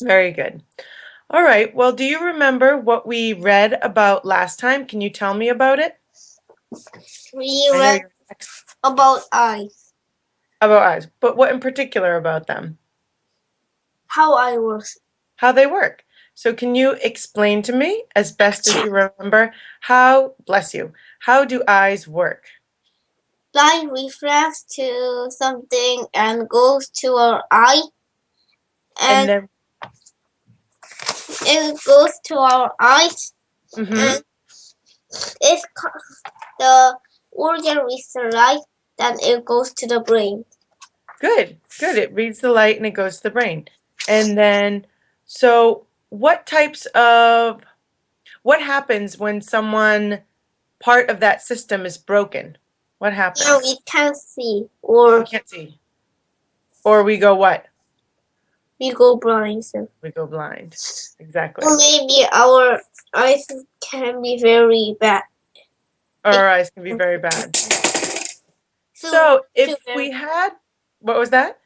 Very good. All right. Well, do you remember what we read about last time? Can you tell me about it? We I know read you're about eyes, about eyes, but what in particular about them? how eye works. How they work. So can you explain to me, as best as you remember, how, bless you, how do eyes work? Light refracts to something and goes to our eye, And and then, it goes to our eyes, mm-hmm, and if the organ reads the light, then it goes to the brain. good, good. It reads the light and it goes to the brain. And then, so what happens when part of that system is broken? What Now happens? we can see, We or can't see. Or we go what? we go blind. We go blind. Or Exactly. maybe our eyes can be very bad. Or our eyes can be very bad. So we So have to if wear, we had, what was that?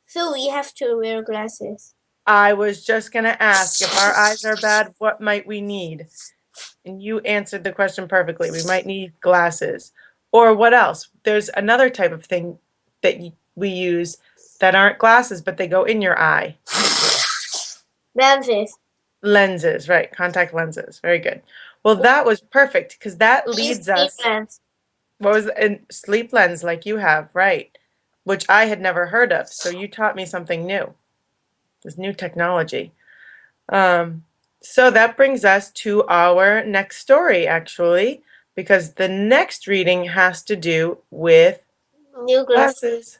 so we have to wear glasses. I was just going to ask, if our eyes are bad, what might we need? And you answered the question perfectly. We might need glasses. Or what else? There's another type of thing that we use that aren't glasses, but they go in your eye. Lenses. Lenses, right? Contact lenses. Very good. Well, that was perfect because that We use leads deep us. lens. What was a sleep lens like you have, right? Which I had never heard of. So you taught me something new. This new technology. Um, so that brings us to our next story, actually, because the next reading has to do with New glasses. glasses.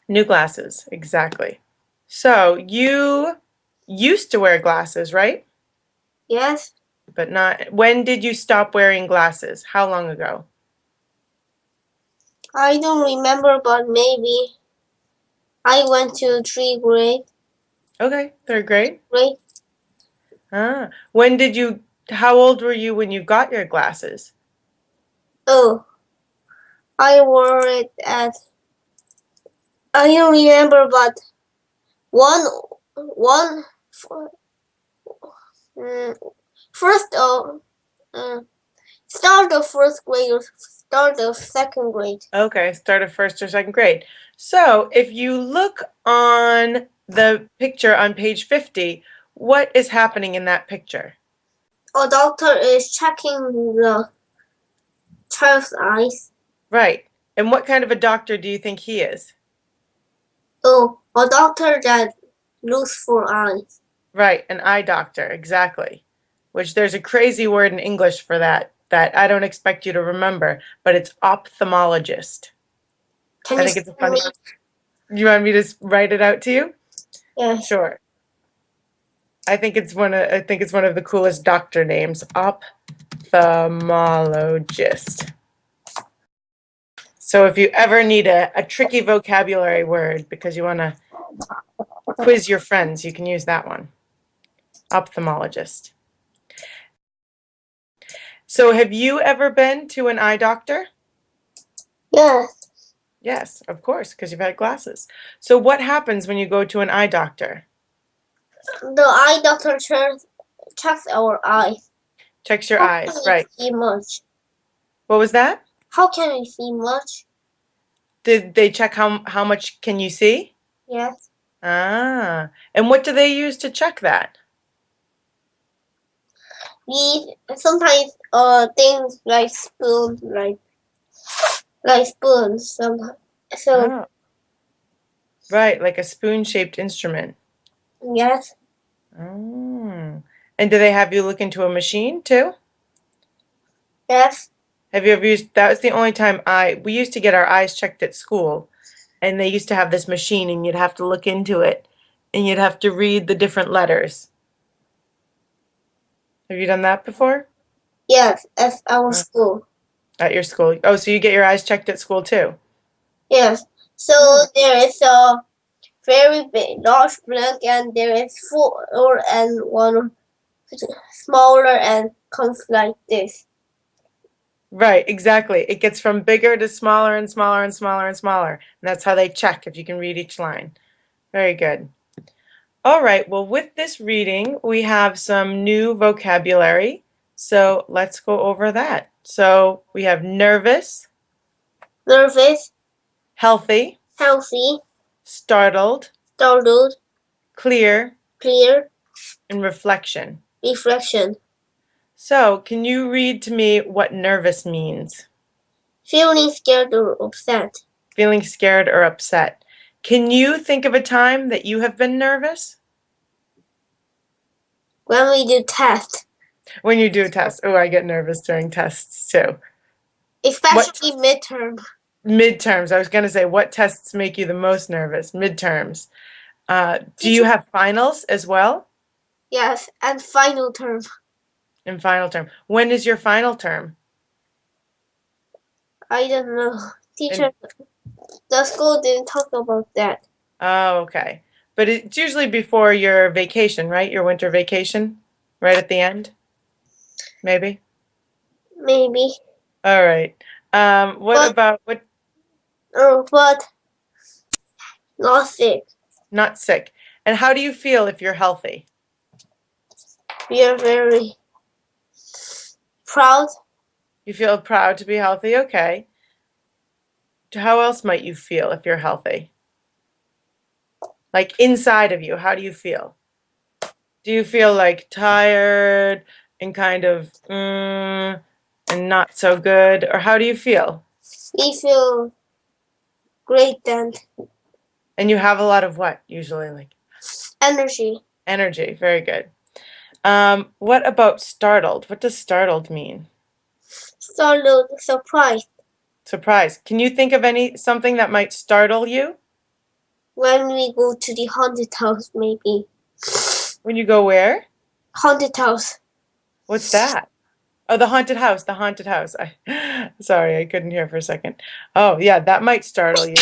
New glasses, exactly. So you used to wear glasses, right? Yes. But not, when did you stop wearing glasses? How long ago? I don't remember, but maybe I went to Okay, third grade. grade. Ah, how old were you when you got your glasses? Oh, I wore it at. I don't remember, but one, one, um, first start of first grade or start of second grade. Okay, start of first or second grade. So if you look on the picture on page 50, what is happening in that picture? A doctor is checking the child's eyes. Right. And what kind of a doctor do you think he is? Oh, a doctor that looks for eyes. Right, an eye doctor, exactly. Which there's a crazy word in English for that I don't expect you to remember, but it's ophthalmologist. Can I you think see it's a funny. me? You want me to write it out to you? Yes. Sure. I think it's one of the coolest doctor names, ophthalmologist. So if you ever need a tricky vocabulary word because you want to quiz your friends, you can use that one. Ophthalmologist. So have you ever been to an eye doctor? Yes. Yes, of course, because you've had glasses. So what happens when you go to an eye doctor? The eye doctor checks our eyes. Checks your How can eyes, we right. see much? What was that? How can we see much? Did they check how much can you see? Yes. Ah, and what do they use to check that? We sometimes things like spoons, like spoons. Sometimes. So Oh, right, like a spoon-shaped instrument. yes. Oh. And do they have you look into a machine too? Yes. Have you ever used, that was the only time we used to get our eyes checked at school, and they used to have this machine and you'd have to look into it and you'd have to read the different letters. Have you done that before? Yes. At our Uh, school. At your school? Oh, so you get your eyes checked at school too? Yes. So Oh. there is a very big, large blank, and there is four and one smaller and comes like this. Right, exactly. It gets from bigger to smaller and smaller and smaller and smaller. And that's how they check if you can read each line. Very good. All right, well, with this reading, we have some new vocabulary. So let's go over that. So we have nervous, nervous, healthy, healthy, startled, startled, clear, clear, and reflection. reflection. So can you read to me what nervous means? Feeling scared or upset. Feeling scared or upset. Can you think of a time that you have been nervous? When we do tests. When you do a test. Oh, I get nervous during tests too. Especially midterm. Midterms. I was going to say, what tests make you the most nervous? Midterms. Do you Teacher- have finals as well? Yes, and final term. In final term. When is your final term? I don't know. In, Teacher, the school didn't talk about that. oh, okay. But it's usually before your vacation, right? Your winter vacation? Right at the end? Maybe? Maybe. All right. But what? but not sick. Not sick. And how do you feel if you're healthy? We are very proud. You feel proud to be healthy? Okay. How else might you feel if you're healthy? Like inside of you, how do you feel? Do you feel like tired and kind of and not so good? Or how do you feel? We feel great then. And you have a lot of what usually? Like Energy. energy. Very good. What about startled? What does startled mean? Startled, surprised. Surprised. Can you think of something that might startle you? When we go to the haunted house, maybe. When you go where? Haunted house. What's that? Oh, the haunted house, the haunted house. Sorry, I couldn't hear for a second. Oh, yeah, that might startle you.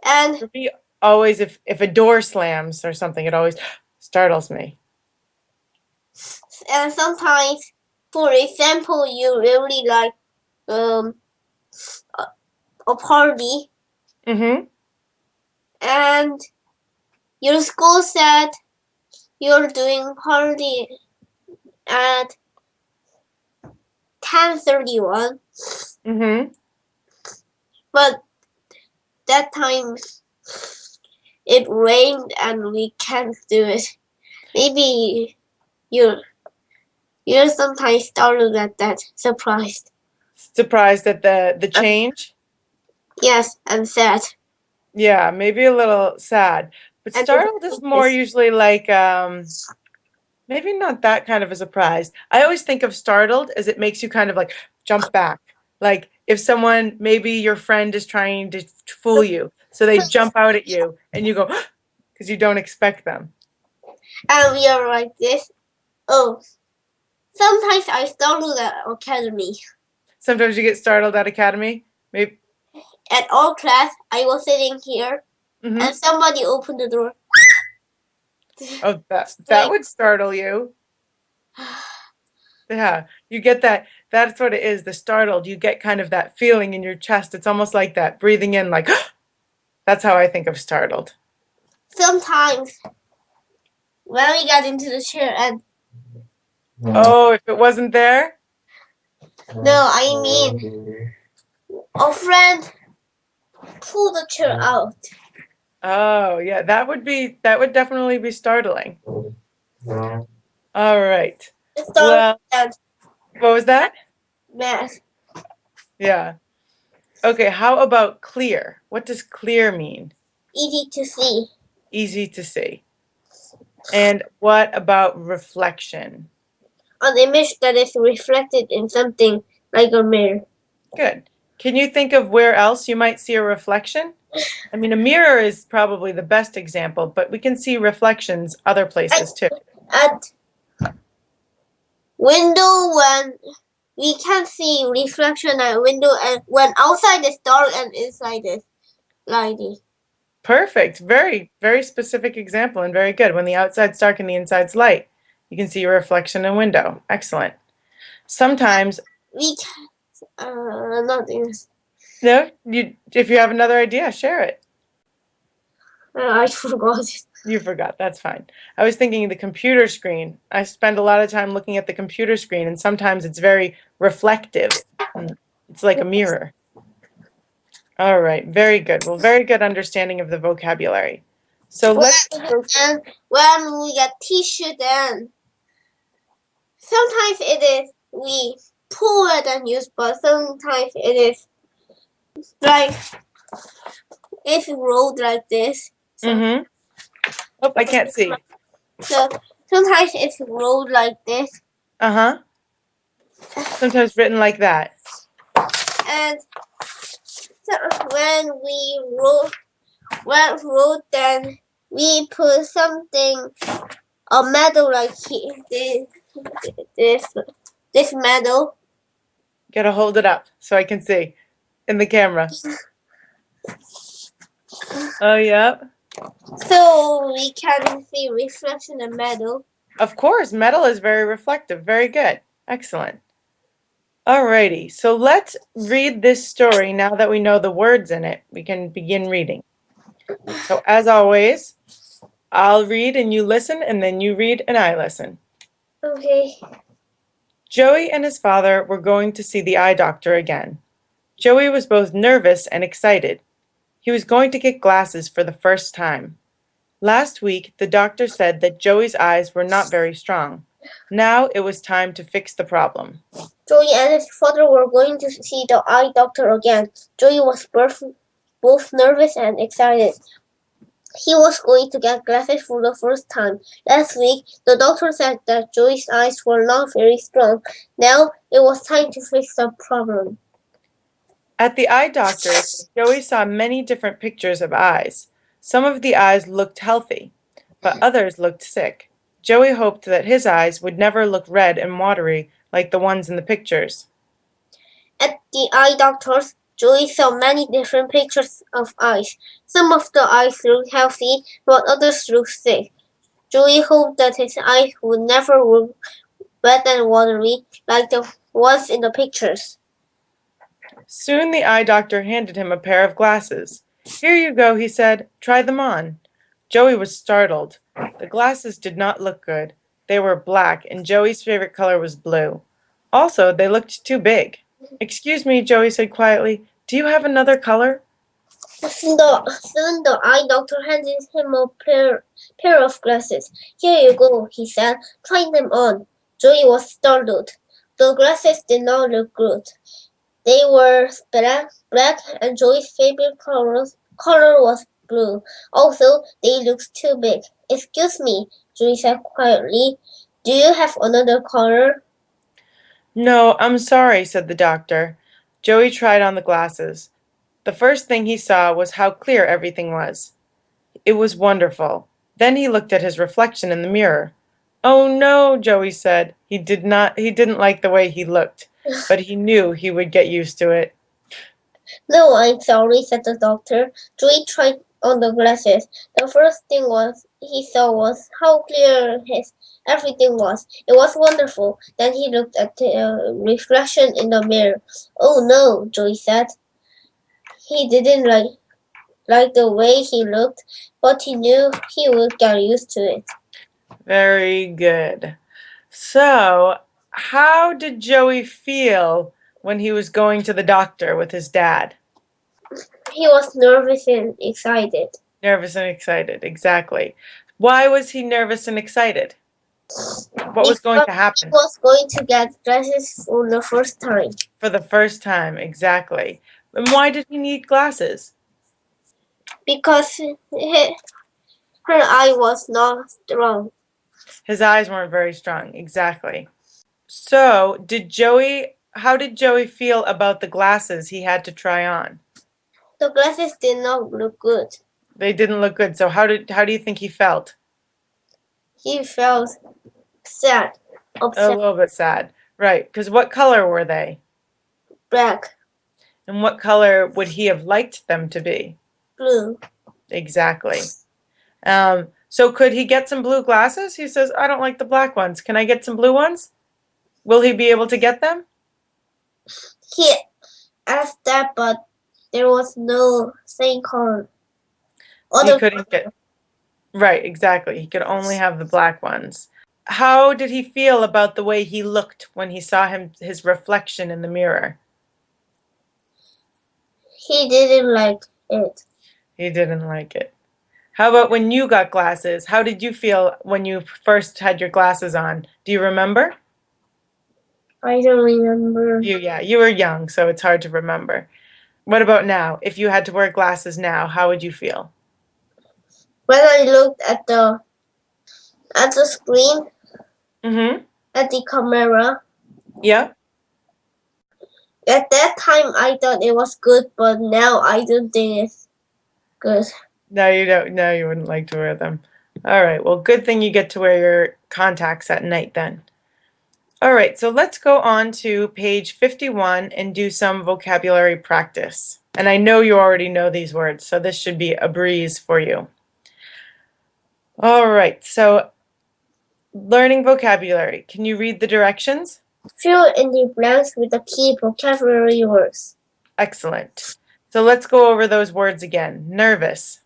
And For me, always if a door slams or something, it always startles me. sometimes, for example, you really like a, a party Mm-hmm. and your school said you're doing party at 10:31, Mm-hmm. but that time it rained and we can't do it. Maybe you're sometimes startled at that, surprised. Surprised at the change? Yes, and sad. Yeah, maybe a little sad. But And startled is more usually like maybe not that kind of a surprise. I always think of startled as it makes you kind of like jump back. Like if someone, maybe your friend is trying to fool you, so they jump out at you and you go because you don't expect them. And we are like this. Oh, sometimes I startled at academy. Sometimes you get startled at academy. Maybe. At all class, I was sitting here, Mm-hmm. and somebody opened the door. Oh, that like, would startle you. Yeah, you get that. That's what it is. The startled. You get kind of that feeling in your chest. It's almost like that breathing in, like that's how I think of startled. Sometimes when we got into the chair and Oh, if it wasn't there. no, I mean a friend pulled the chair out. Oh, yeah, that would definitely be startling. All right. Well, And what was that? math. Yeah. Okay, how about clear? What does clear mean? Easy to see. Easy to see. And what about reflection? An image that is reflected in something like a mirror. Good. Can you think of where else you might see a reflection? I mean, a mirror is probably the best example, but we can see reflections other places too. At window when we can see reflection at window and when outside is dark and inside is lighty. Perfect. Very, very specific example and very good. When the outside's dark and the inside's light, you can see your reflection in a window. Excellent. Sometimes We can nothing. no, if you have another idea, share it. I forgot it. You forgot. That's fine. I was thinking the computer screen. I spend a lot of time looking at the computer screen, and sometimes it's very reflective. It's like a mirror. All right, very good. Well, very good understanding of the vocabulary. So let's, And when we get tissue, then sometimes it is we pull it and use, but sometimes it is like it's rolled like this. mm-hmm. Oh, I can't see. So sometimes it's rolled like this, Uh-huh. Sometimes written like that. and so when roll, then we put something, a metal like here, this metal. Gotta hold it up so I can see in the camera. Oh, yep. So we can see reflection of metal. Of course, metal is very reflective. Very good. Excellent. Alrighty, so let's read this story now that we know the words in it. We can begin reading. So as always, I'll read and you listen, and then you read and I listen. Okay. Joey and his father were going to see the eye doctor again. Joey was both nervous and excited. He was going to get glasses for the first time. Last week, the doctor said that Joey's eyes were not very strong. Now it was time to fix the problem. Joey and his father were going to see the eye doctor again. Joey was both nervous and excited. He was going to get glasses for the first time. Last week, the doctor said that Joey's eyes were not very strong. Now it was time to fix the problem. At the eye doctor's, Joey saw many different pictures of eyes. Some of the eyes looked healthy, but others looked sick. Joey hoped that his eyes would never look red and watery like the ones in the pictures. At the eye doctor's, Joey saw many different pictures of eyes. Some of the eyes looked healthy, while others looked sick. Joey hoped that his eyes would never look red and watery like the ones in the pictures. Soon the eye doctor handed him a pair of glasses. "Here you go," he said. "Try them on." Joey was startled. The glasses did not look good. They were black, and Joey's favorite color was blue. Also, they looked too big. "Excuse me," Joey said quietly. "Do you have another color?" Soon the eye doctor handed him a pair of glasses. "Here you go," he said. "Try them on." Joey was startled. The glasses did not look good. They were black, and Joey's favorite color was blue. Also, they looked too big. "Excuse me," Joey said quietly. "Do you have another color?" "No, I'm sorry," said the doctor. Joey tried on the glasses. The first thing he saw was how clear everything was. It was wonderful. Then he looked at his reflection in the mirror. "Oh no," Joey said. He didn't like the way he looked, but he knew he would get used to it. "No, I'm sorry," said the doctor. Joey tried on the glasses. The first thing he saw was how clear his everything was. It was wonderful. Then he looked at the reflection in the mirror. "Oh no," Joey said. He didn't like the way he looked, but he knew he would get used to it. Very good. So, how did Joey feel when he was going to the doctor with his dad? He was nervous and excited. Nervous and excited, exactly. Why was he nervous and excited? What was going to He happen? was going to get glasses for the first time. For the first time, exactly. And why did he need glasses? Because her eye was not strong. His eyes weren't very strong, exactly. So, how did Joey feel about the glasses he had to try on? The glasses did not look good. They didn't look good. So how do you think he felt? He felt sad, A upset, little bit sad. Right, because what color were they? black, And what color would he have liked them to be? blue. Exactly. So could he get some blue glasses? He says, "I don't like the black ones. Can I get some blue ones?" Will he be able to get them? He asked that, but there was no same color. He couldn't get. Right, exactly. He could only have the black ones. How did he feel about the way he looked when he saw his reflection in the mirror? He didn't like it. He didn't like it. How about when you got glasses? How did you feel when you first had your glasses on? Do you remember? I don't remember. Yeah, you were young, so it's hard to remember. What about now? If you had to wear glasses now, how would you feel? When I looked at the screen, Mm-hmm. at the camera, Yeah. at that time I thought it was good, but now I don't think it's good. No, you don't. No, you wouldn't like to wear them. All right. Well, good thing you get to wear your contacts at night then. All right. So let's go on to page 51 and do some vocabulary practice. And I know you already know these words, so this should be a breeze for you. All right. So learning vocabulary. Can you read the directions? Fill in the blanks with the key vocabulary words. Excellent. So let's go over those words again. Nervous,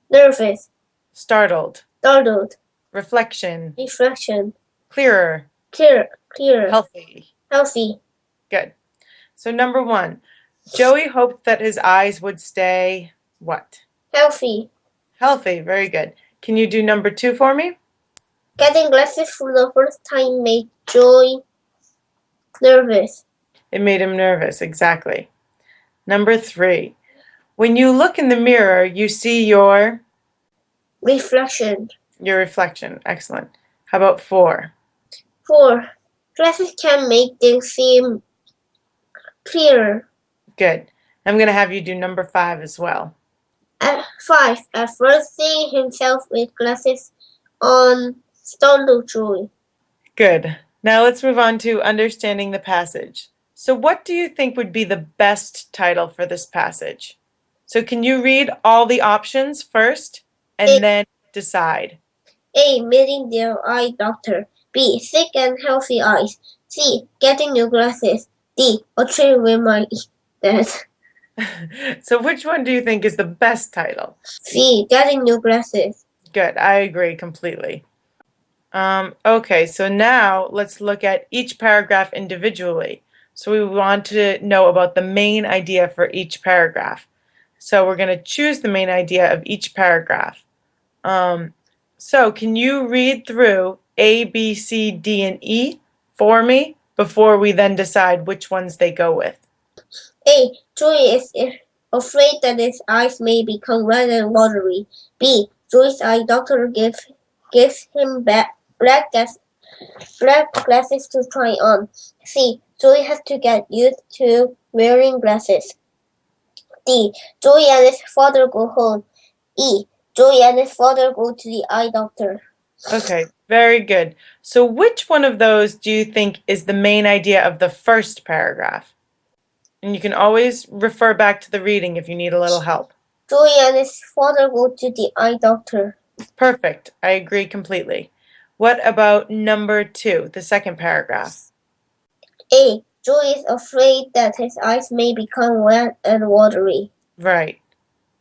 Nervous, startled, startled, reflection, reflection, clearer, clear, healthy. healthy, Good. So number one, Joey hoped that his eyes would stay what? healthy. Healthy. Very good. Can you do number two for me? Getting glasses for the first time made Joy nervous. It made him nervous. Exactly. Number three, when you look in the mirror, you see your Reflection. reflection. Excellent. How about four? 4. Glasses can make things seem clearer. Good. I'm going to have you do number five as well. At 5. At first seeing himself with glasses on startled Joy. Good. Now let's move on to understanding the passage. So what do you think would be the best title for this passage? So can you read all the options first and then decide? A. Meeting their eye doctor. B. Sick and healthy eyes. C. Getting new glasses. D. A trip with my dad. So which one do you think is the best title? C. Getting new glasses. Good. I agree completely. Okay, so now let's look at each paragraph individually. So we want to know about the main idea for each paragraph. So we're going to choose the main idea of each paragraph. So can you read through A, B, C, D, and E for me before we then decide which ones they go with? A. Joey is afraid that his eyes may become red and watery. B. Joey's eye doctor gives him black glasses to try on. C. Joey has to get used to wearing glasses. D. Joey and his father go home. E. Joey and his father go to the eye doctor. Okay, very good. So which one of those do you think is the main idea of the first paragraph? And you can always refer back to the reading if you need a little help. Joey and his father go to the eye doctor. Perfect. I agree completely. What about number two, the second paragraph? A. Joey is afraid that his eyes may become wet and watery. Right,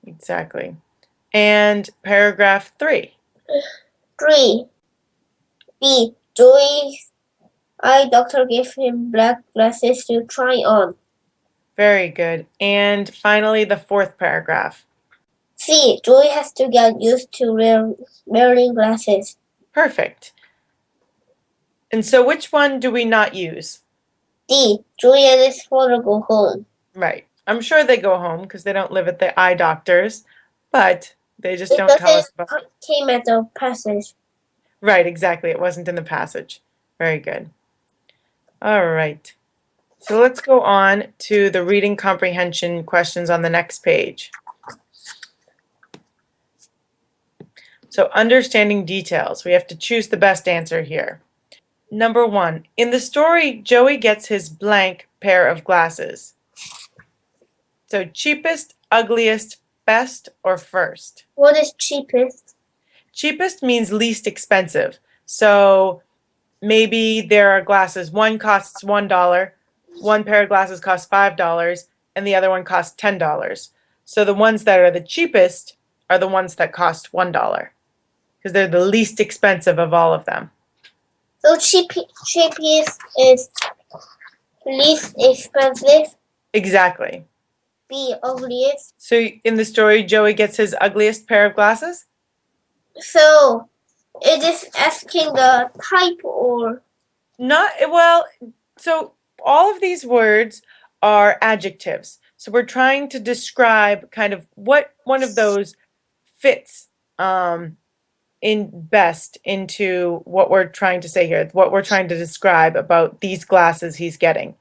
exactly. And paragraph 3. 3. B. Joey's eye doctor gave him black glasses to try on. Very good. And finally, the fourth paragraph. C. Joey has to get used to wearing glasses. Perfect. And so which one do we not use? D. Joey and his father go home. Right. I'm sure they go home because they don't live at the eye doctors, but they just don't Because tell us about it came at the passage. Right, exactly. It wasn't in the passage. Very good. All right. So let's go on to the reading comprehension questions on the next page. So understanding details. We have to choose the best answer here. Number 1. In the story, Joey gets his blank pair of glasses. So cheapest, ugliest, best, or first? What is cheapest? Cheapest means least expensive. So maybe there are glasses. One costs $1, one pair of glasses costs $5, and the other one costs $10. So the ones that are the cheapest are the ones that cost $1. because they're the least expensive of all of them. So cheapest is least expensive. Exactly. B, ugliest. So in the story, Joey gets his ugliest pair of glasses? So it is asking the type or Not, well, so all of these words are adjectives. So we're trying to describe kind of what one of those fits in best into what we're trying to say here, what we're trying to describe about these glasses he's getting.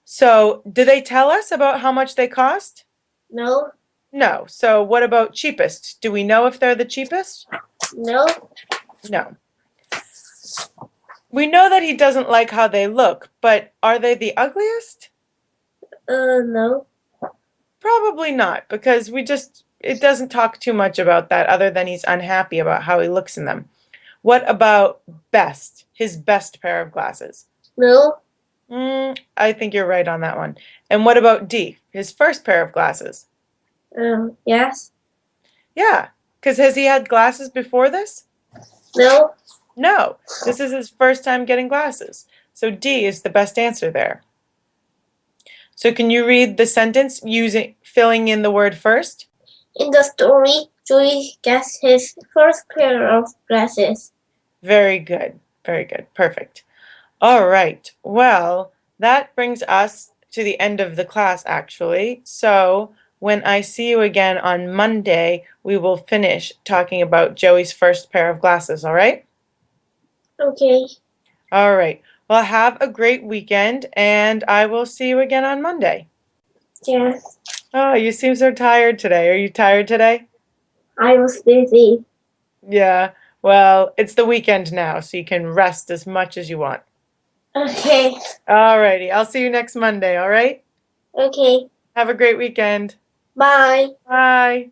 So, do they tell us about how much they cost? no, No. So, what about cheapest? Do we know if they're the cheapest? no, No. We know that he doesn't like how they look, but are they the ugliest? no, Probably not, because it doesn't talk too much about that other than he's unhappy about how he looks in them. What about best? His best pair of glasses? no, I think you're right on that one. And what about D? His first pair of glasses? yes, Yeah, because has he had glasses before this? no, No, this is his first time getting glasses. So D is the best answer there. So can you read the sentence filling in the word first? In the story, Joey gets his first pair of glasses. Very good. Very good. Perfect. All right. Well, that brings us to the end of the class, actually. So when I see you again on Monday, we will finish talking about Joey's first pair of glasses, all right? Okay, All right. Well, have a great weekend, and I will see you again on Monday. yes, Oh, you seem so tired today. Are you tired today? I was busy. Yeah. Well, it's the weekend now, so you can rest as much as you want. Okay, All righty. I'll see you next Monday, all right? okay, Have a great weekend. bye. Bye.